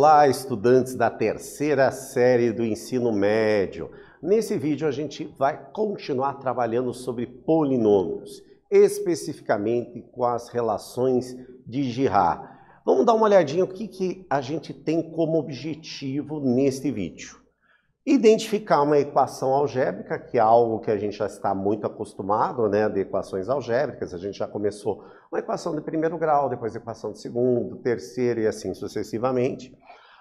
Olá, estudantes da terceira série do ensino médio. Nesse vídeo a gente vai continuar trabalhando sobre polinômios, especificamente com as relações de Girard. Vamos dar uma olhadinha no que a gente tem como objetivo neste vídeo. Identificar uma equação algébrica, que é algo que a gente já está muito acostumado, né, de equações algébricas. A gente já começou uma equação de primeiro grau, depois equação de segundo, terceiro e assim sucessivamente.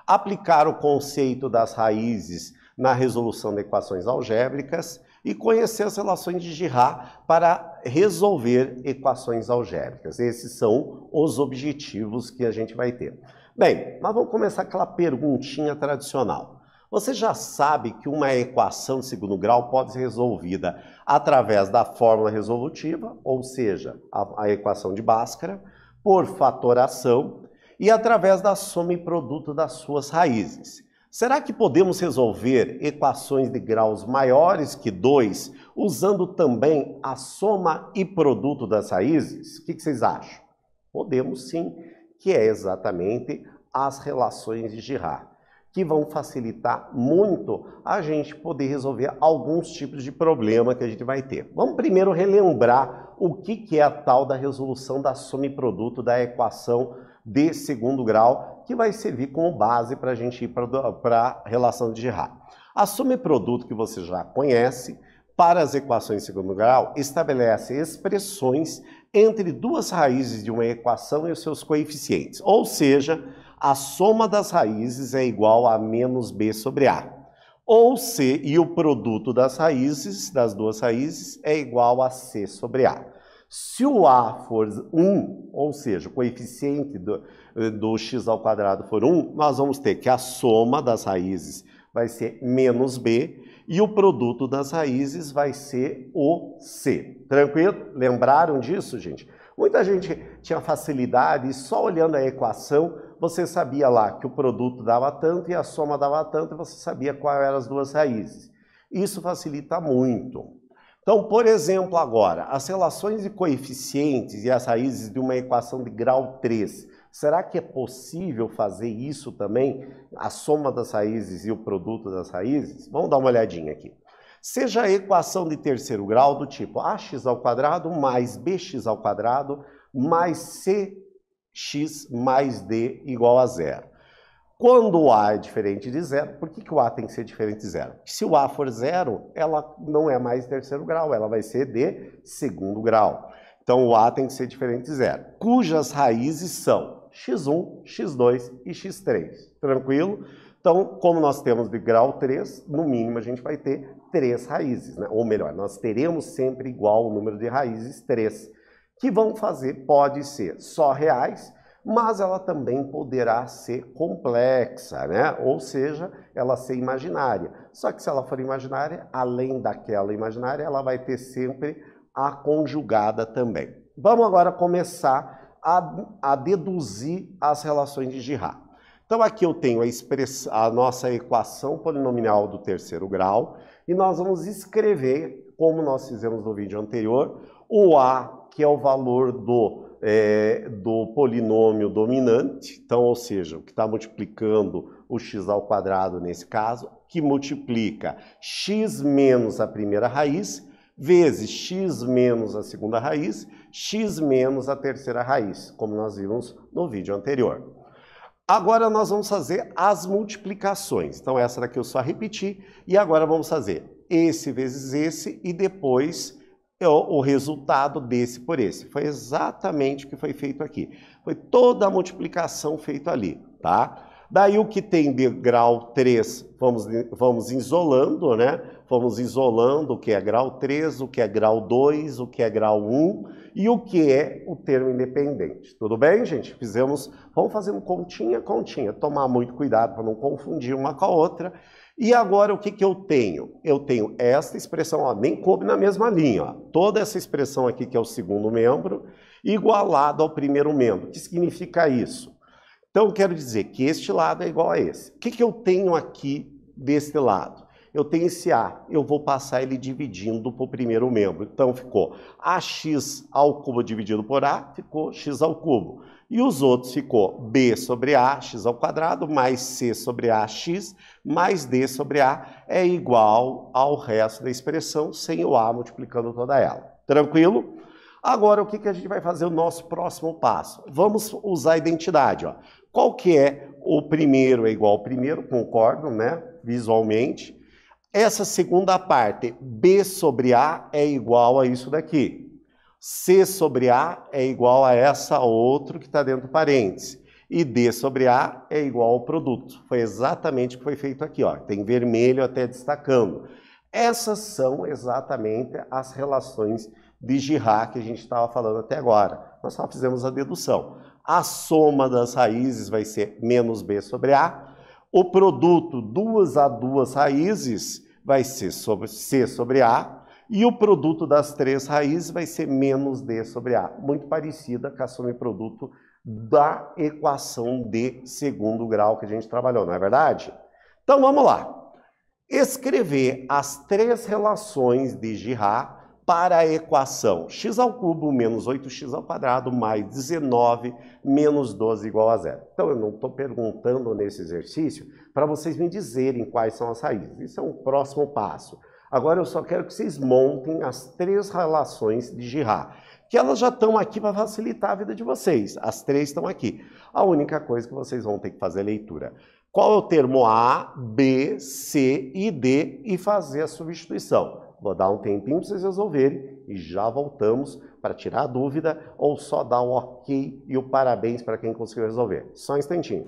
Aplicar o conceito das raízes na resolução de equações algébricas e conhecer as relações de Girard para resolver equações algébricas. Esses são os objetivos que a gente vai ter. Bem, nós vamos começar aquela perguntinha tradicional. Você já sabe que uma equação de segundo grau pode ser resolvida através da fórmula resolutiva, ou seja, a equação de Bhaskara, por fatoração e através da soma e produto das suas raízes. Será que podemos resolver equações de graus maiores que 2 usando também a soma e produto das raízes? O que vocês acham? Podemos sim, que é exatamente as relações de Girard, que vão facilitar muito a gente poder resolver alguns tipos de problema que a gente vai ter. Vamos primeiro relembrar o que é a tal da resolução da soma e produto da equação de segundo grau, que vai servir como base para a gente ir para a relação de Girard. A soma e produto que você já conhece, para as equações de segundo grau, estabelece expressões entre duas raízes de uma equação e os seus coeficientes, ou seja, a soma das raízes é igual a menos b sobre a. Ou C, e o produto das raízes, das duas raízes, é igual a c sobre a. Se o a for 1, ou seja, o coeficiente do x ao quadrado for 1, nós vamos ter que a soma das raízes vai ser menos b e o produto das raízes vai ser o c. Tranquilo? Lembraram disso, gente? Muita gente tinha facilidade e só olhando a equação você sabia lá que o produto dava tanto e a soma dava tanto e você sabia quais eram as duas raízes. Isso facilita muito. Então, por exemplo, agora, as relações de coeficientes e as raízes de uma equação de grau 3. Será que é possível fazer isso também? A soma das raízes e o produto das raízes? Vamos dar uma olhadinha aqui. Seja a equação de terceiro grau do tipo ax ao quadrado mais bx ao quadrado mais cx mais d igual a zero. Quando o a é diferente de zero, por que o a tem que ser diferente de zero? Se o a for zero, ela não é mais terceiro grau, ela vai ser de segundo grau. Então o a tem que ser diferente de zero, cujas raízes são x1, x2 e x3. Tranquilo? Então, como nós temos de grau 3, no mínimo a gente vai ter 3 raízes, né? Ou melhor, nós teremos sempre igual o número de raízes 3, que vão fazer, pode ser só reais, mas ela também poderá ser complexa, né? Ou seja, ela ser imaginária. Só que se ela for imaginária, além daquela imaginária, ela vai ter sempre a conjugada também. Vamos agora começar a deduzir as relações de Girard. Então aqui eu tenho a nossa equação polinomial do terceiro grau e nós vamos escrever, como nós fizemos no vídeo anterior, o a, que é o valor do polinômio dominante, então, ou seja, o que está multiplicando o x ao quadrado nesse caso, que multiplica x menos a primeira raiz, vezes x menos a segunda raiz, x menos a terceira raiz, como nós vimos no vídeo anterior. Agora nós vamos fazer as multiplicações. Então essa daqui eu só repeti e agora vamos fazer esse vezes esse e depois o resultado desse por esse. Foi exatamente o que foi feito aqui. Foi toda a multiplicação feita ali, tá? Daí o que tem de grau 3, vamos isolando, né? Vamos isolando o que é grau 3, o que é grau 2, o que é grau 1 e o que é o termo independente. Tudo bem, gente? Vamos fazendo continha, continha. Tomar muito cuidado para não confundir uma com a outra. E agora o que eu tenho? Eu tenho esta expressão, ó, nem coube na mesma linha. Ó. Toda essa expressão aqui, que é o segundo membro, igualado ao primeiro membro. O que significa isso? Então, eu quero dizer que este lado é igual a esse. O que eu tenho aqui deste lado? eu tenho esse A, eu vou passar ele dividindo para o primeiro membro. Então ficou AX ao cubo dividido por A, ficou X ao cubo. E os outros ficou B sobre A, X ao quadrado, mais C sobre A, X, mais D sobre A, é igual ao resto da expressão, sem o A multiplicando toda ela. Tranquilo? Agora, o que a gente vai fazer o nosso próximo passo? Vamos usar a identidade, ó. Qual que é o primeiro é igual ao primeiro, concordo, né? Visualmente. Essa segunda parte, B sobre A, é igual a isso daqui. C sobre A é igual a essa outra que está dentro do parênteses. E D sobre A é igual ao produto. Foi exatamente o que foi feito aqui, ó. Tem vermelho até destacando. Essas são exatamente as relações de Girard que a gente estava falando até agora. Nós só fizemos a dedução. A soma das raízes vai ser menos B sobre A. O produto, duas a duas raízes, vai ser sobre C sobre A. E o produto das três raízes vai ser menos D sobre A. Muito parecida com a soma e produto da equação de segundo grau que a gente trabalhou, não é verdade? Então vamos lá. Escrever as três relações de Girard para a equação x ao cubo menos 8x ao quadrado mais 19 menos 12 igual a zero. Então eu não estou perguntando nesse exercício para vocês me dizerem quais são as raízes. Isso é um próximo passo. Agora eu só quero que vocês montem as três relações de Girard, que elas já estão aqui para facilitar a vida de vocês. As três estão aqui. A única coisa que vocês vão ter que fazer é a leitura. Qual é o termo A, B, C e D e fazer a substituição. Vou dar um tempinho para vocês resolverem e já voltamos para tirar a dúvida ou só dar um ok e o parabéns para quem conseguiu resolver. Só um instantinho.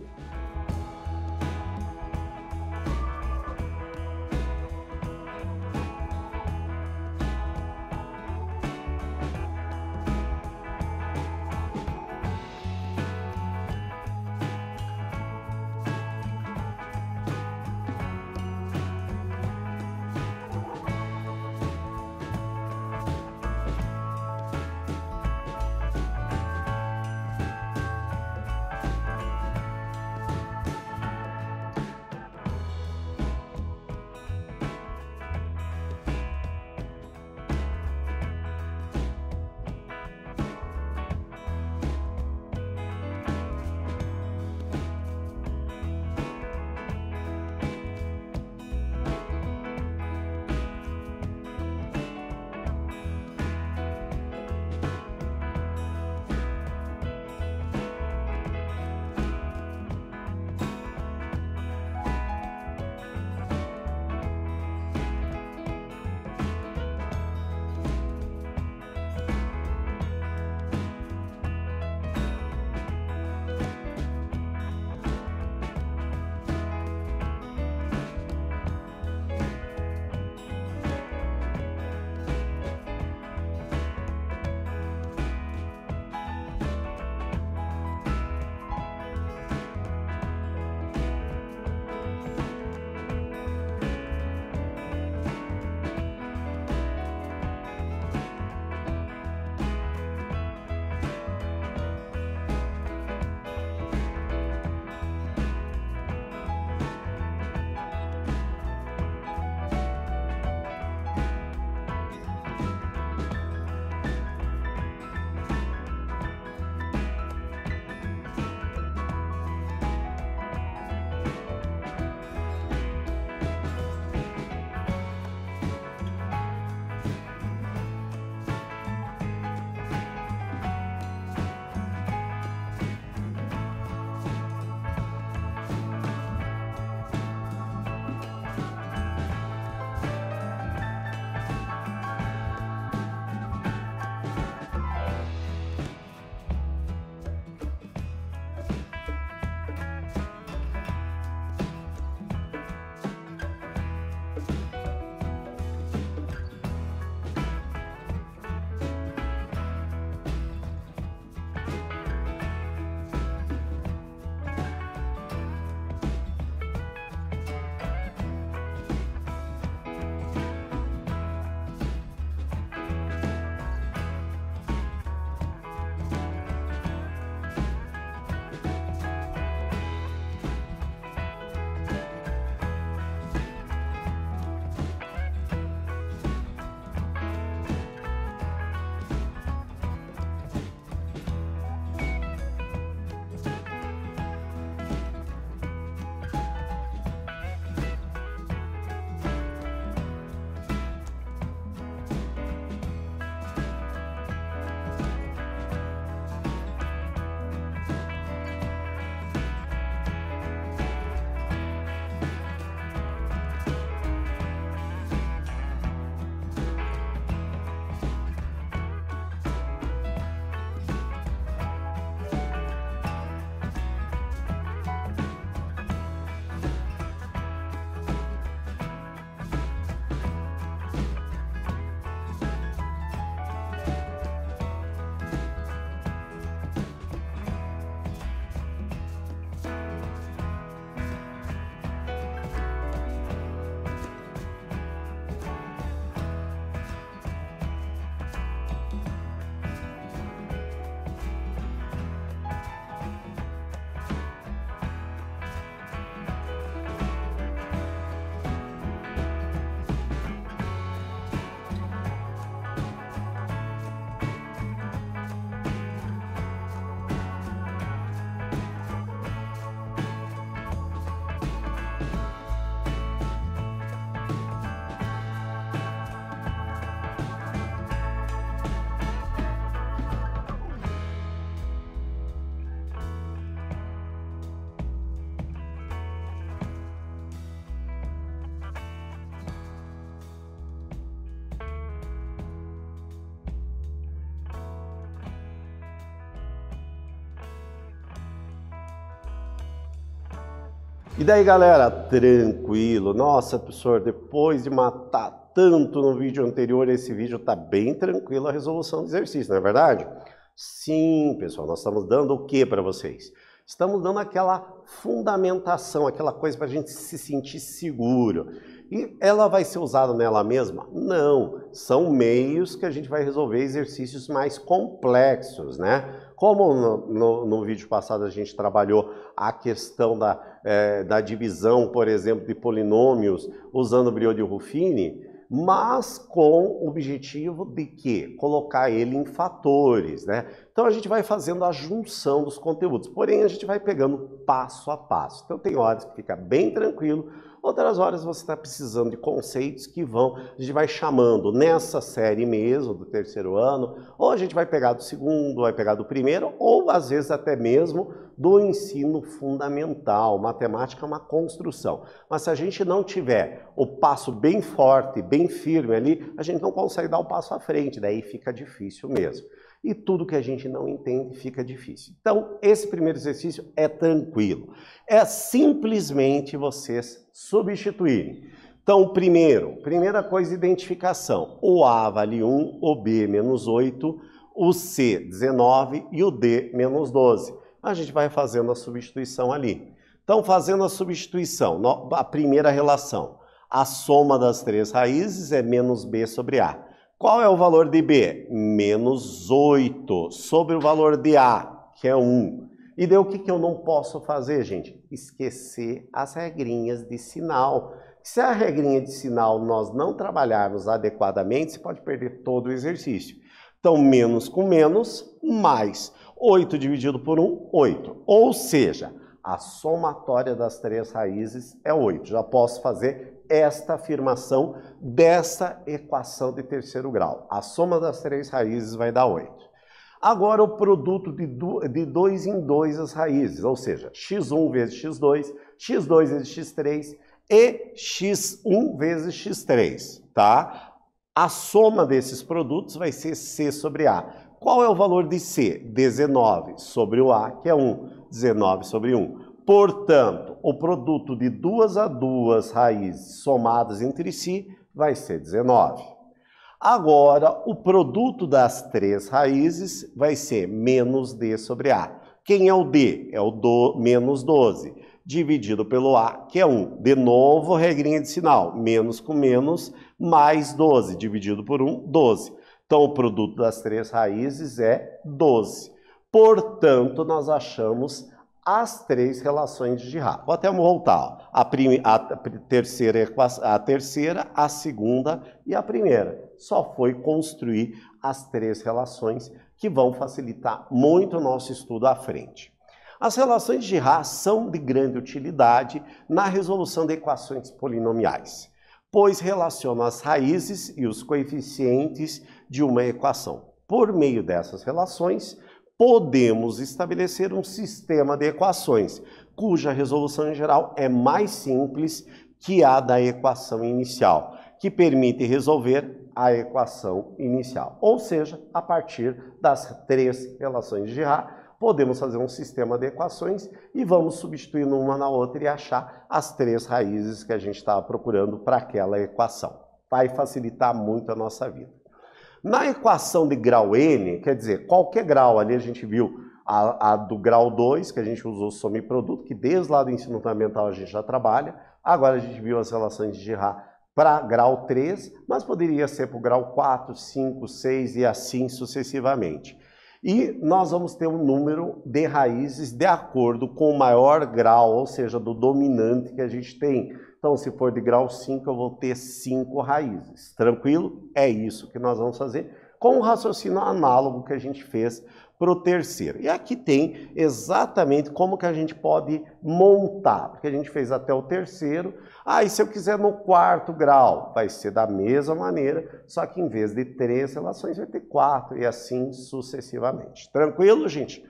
E daí, galera, tranquilo? Nossa, professor, depois de matar tanto no vídeo anterior, esse vídeo tá bem tranquilo a resolução do exercício, não é verdade? Sim, pessoal, nós estamos dando o que para vocês? Estamos dando aquela fundamentação, aquela coisa para a gente se sentir seguro. E ela vai ser usada nela mesma? Não, são meios que a gente vai resolver exercícios mais complexos, né? Como no vídeo passado a gente trabalhou a questão da divisão, por exemplo, de polinômios usando o Briode-Ruffini, mas com o objetivo de quê? Colocar ele em fatores, né? Então a gente vai fazendo a junção dos conteúdos, porém a gente vai pegando passo a passo. Então tem horas que fica bem tranquilo, outras horas você está precisando de conceitos que a gente vai chamando nessa série mesmo, do terceiro ano, ou a gente vai pegar do segundo, vai pegar do primeiro, ou às vezes até mesmo do ensino fundamental. Matemática é uma construção, mas se a gente não tiver o passo bem forte, bem firme ali, a gente não consegue dar o passo à frente, daí fica difícil mesmo. E tudo que a gente não entende fica difícil. Então, esse primeiro exercício é tranquilo. É simplesmente vocês substituírem. Então, primeira coisa, identificação. O A vale 1, o B menos 8, o C 19 e o D menos 12. A gente vai fazendo a substituição ali. Então, fazendo a substituição, a primeira relação. A soma das três raízes é menos B sobre A. Qual é o valor de B? Menos 8 sobre o valor de A, que é 1. E daí o que eu não posso fazer, gente? Esquecer as regrinhas de sinal. Se a regrinha de sinal nós não trabalharmos adequadamente, você pode perder todo o exercício. Então, menos com menos, mais. 8 dividido por 1, 8. Ou seja, a somatória das três raízes é 8. Já posso fazer esta afirmação dessa equação de terceiro grau. A soma das três raízes vai dar 8. Agora o produto de 2 em 2 as raízes, ou seja, x1 vezes x2, x2 vezes x3 e x1 vezes x3, tá? A soma desses produtos vai ser C sobre A. Qual é o valor de C? 19 sobre o A, que é 1. 19 sobre 1. Portanto, o produto de 2 a 2 raízes somadas entre si vai ser 19. Agora, o produto das três raízes vai ser menos D sobre A. Quem é o D? É o menos 12, dividido pelo A, que é 1. De novo, regrinha de sinal. Menos com menos, mais 12, dividido por 1, 12. Então, o produto das três raízes é 12. Portanto, nós achamos as três relações de Girard. Vou até voltar. A terceira, a segunda e a primeira. Só foi construir as três relações que vão facilitar muito o nosso estudo à frente. As relações de Girard são de grande utilidade na resolução de equações polinomiais, pois relacionam as raízes e os coeficientes de uma equação. Por meio dessas relações, podemos estabelecer um sistema de equações, cuja resolução em geral é mais simples que a da equação inicial, que permite resolver a equação inicial. Ou seja, a partir das três relações de Girard, podemos fazer um sistema de equações e vamos substituindo uma na outra e achar as três raízes que a gente estava procurando para aquela equação. Vai facilitar muito a nossa vida. Na equação de grau n, quer dizer, qualquer grau, ali a gente viu a do grau 2, que a gente usou soma e produto, que desde lá do ensino fundamental a gente já trabalha. Agora a gente viu as relações de Girard para grau 3, mas poderia ser para o grau 4, 5, 6 e assim sucessivamente. E nós vamos ter um número de raízes de acordo com o maior grau, ou seja, do dominante que a gente tem. Então, se for de grau 5, eu vou ter 5 raízes. Tranquilo? É isso que nós vamos fazer com o raciocínio análogo que a gente fez para o terceiro. E aqui tem exatamente como que a gente pode montar, porque a gente fez até o terceiro. E se eu quiser no quarto grau, vai ser da mesma maneira, só que em vez de 3 relações vai ter 4 e assim sucessivamente. Tranquilo, gente?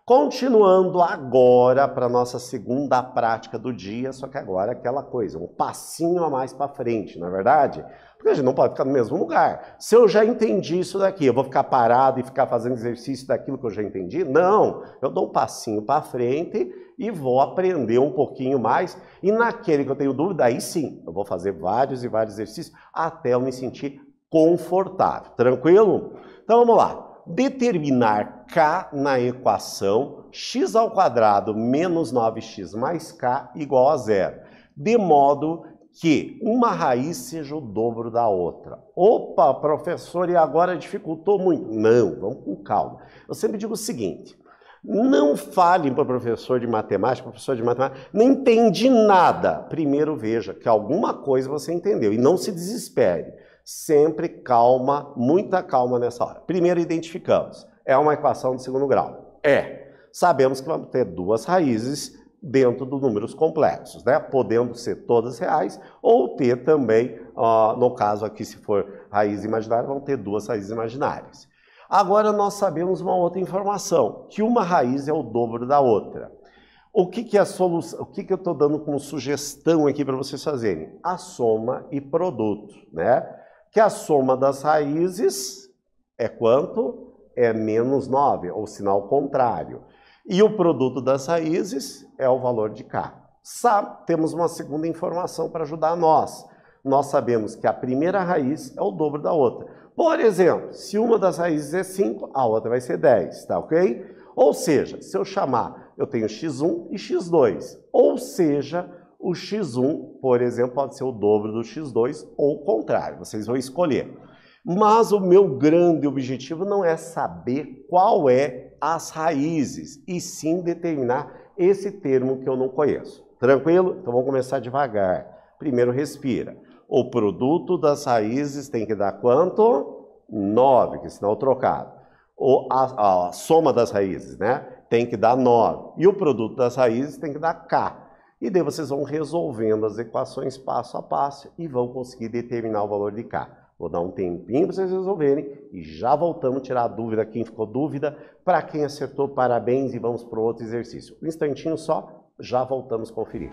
Continuando agora para a nossa segunda prática do dia, só que agora é aquela coisa, um passinho a mais para frente, não é verdade? Porque a gente não pode ficar no mesmo lugar. Se eu já entendi isso daqui, eu vou ficar parado e ficar fazendo exercício daquilo que eu já entendi? Não, eu dou um passinho para frente e vou aprender um pouquinho mais. E naquele que eu tenho dúvida, aí sim, eu vou fazer vários e vários exercícios até eu me sentir confortável. Tranquilo? Então vamos lá. Determinar k na equação x² menos 9x mais k igual a zero, de modo que uma raiz seja o dobro da outra. Opa, professor, e agora dificultou muito? Não, vamos com calma. Eu sempre digo o seguinte, não falem para o professor de matemática, não entende nada. Primeiro veja que alguma coisa você entendeu e não se desespere. Sempre calma, muita calma nessa hora. Primeiro identificamos, é uma equação de segundo grau. Sabemos que vamos ter duas raízes dentro dos números complexos, né? Podendo ser todas reais ou ter também, no caso aqui se for raiz imaginária, vão ter duas raízes imaginárias. Agora nós sabemos uma outra informação, que uma raiz é o dobro da outra. O que é a solução? O que eu estou dando como sugestão aqui para vocês fazerem? A soma e produto, né? Que a soma das raízes é quanto? É menos 9, ou sinal contrário. E o produto das raízes é o valor de k. Temos uma segunda informação para ajudar nós. Nós sabemos que a primeira raiz é o dobro da outra. Por exemplo, se uma das raízes é 5, a outra vai ser 10, tá ok? Ou seja, se eu chamar, eu tenho x1 e x2. Ou seja, o x1, por exemplo, pode ser o dobro do x2 ou o contrário, vocês vão escolher. Mas o meu grande objetivo não é saber qual é as raízes, e sim determinar esse termo que eu não conheço. Tranquilo? Então vamos começar devagar. Primeiro respira. O produto das raízes tem que dar quanto? 9, que é sinal trocado. A soma das raízes, né? Tem que dar 9. E o produto das raízes tem que dar k. E daí vocês vão resolvendo as equações passo a passo e vão conseguir determinar o valor de k. Vou dar um tempinho para vocês resolverem e já voltamos a tirar a dúvida, quem ficou dúvida. Para quem acertou, parabéns e vamos para o outro exercício. Um instantinho só, já voltamos a conferir.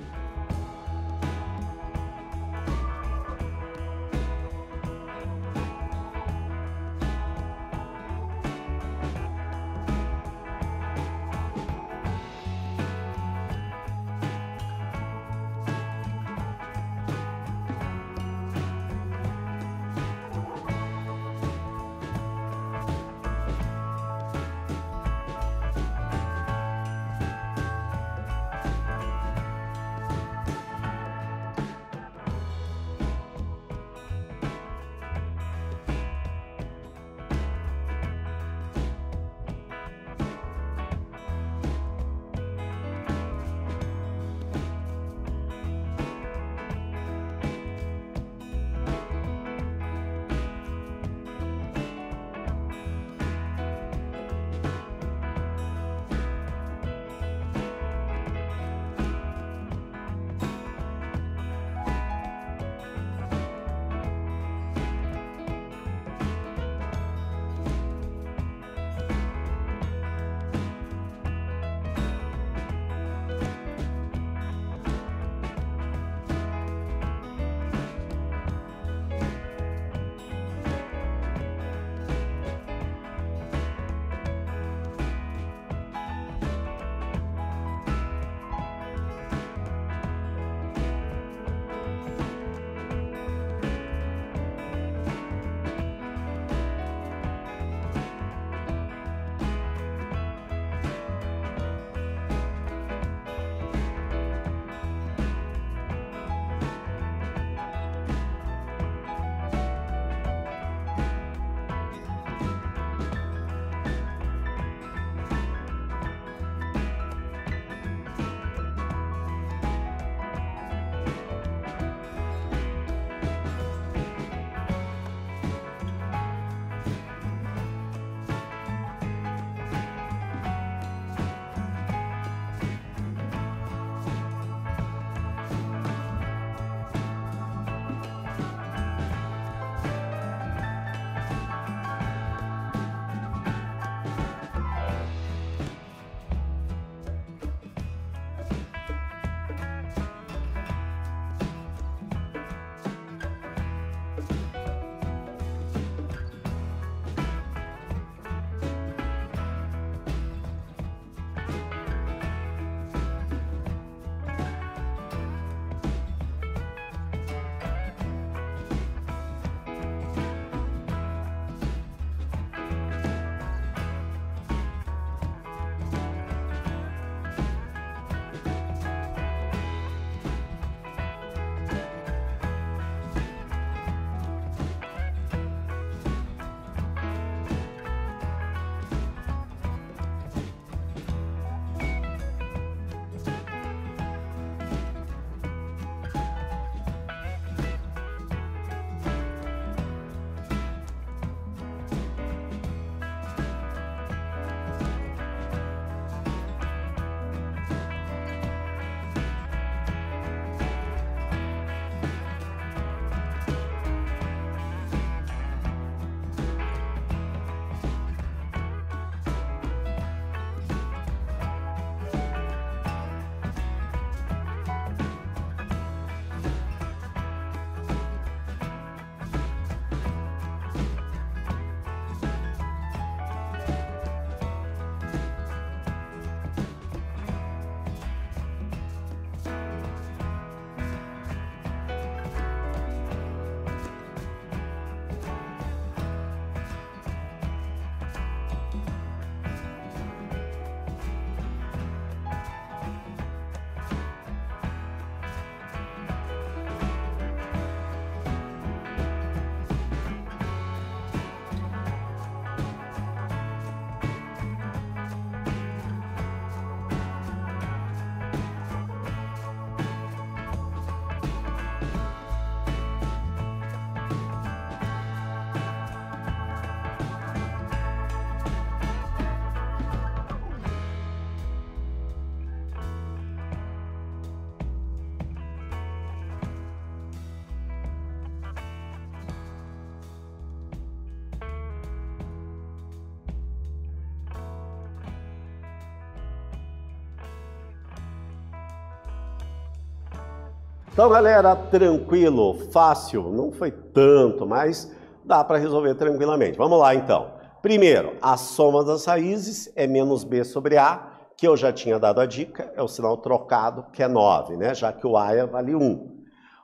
Então, galera, tranquilo, fácil, não foi tanto, mas dá para resolver tranquilamente. Vamos lá, então. Primeiro, a soma das raízes é menos b sobre a, que eu já tinha dado a dica, é o sinal trocado, que é 9, né? Já que o a vale 1.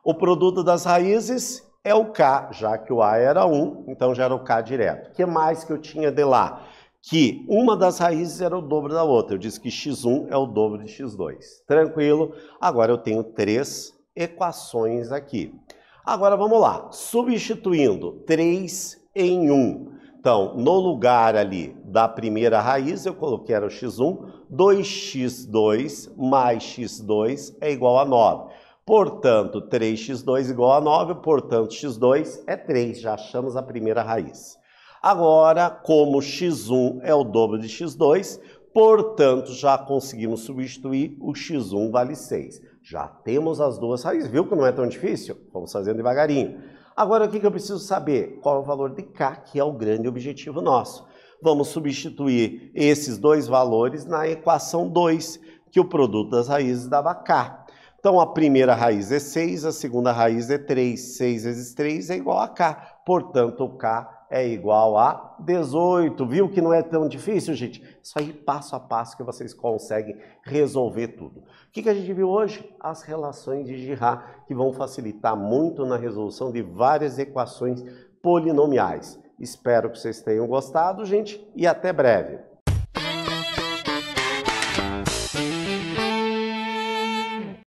O produto das raízes é o k, já que o a era 1, então já era o k direto. O que mais que eu tinha de lá? Que uma das raízes era o dobro da outra. Eu disse que x1 é o dobro de x2. Tranquilo? Agora eu tenho 3 equações aqui. Agora vamos lá. Substituindo 3 em 1. Então, no lugar ali da primeira raiz, eu coloquei era o x1, 2x2 mais x2 é igual a 9. Portanto, 3x2 igual a 9, portanto, x2 é 3, já achamos a primeira raiz. Agora, como x1 é o dobro de x2, portanto, já conseguimos substituir, o x1 vale 6. Já temos as duas raízes, viu que não é tão difícil? Vamos fazendo devagarinho. Agora, o que eu preciso saber? Qual é o valor de k, que é o grande objetivo nosso. Vamos substituir esses dois valores na equação 2, que o produto das raízes dava k. Então, a primeira raiz é 6, a segunda raiz é 3. 6 vezes 3 é igual a k. Portanto, o k é igual a 18. Viu que não é tão difícil, gente? Isso aí passo a passo que vocês conseguem resolver tudo. O que a gente viu hoje? As relações de Girard, que vão facilitar muito na resolução de várias equações polinomiais. Espero que vocês tenham gostado, gente, e até breve.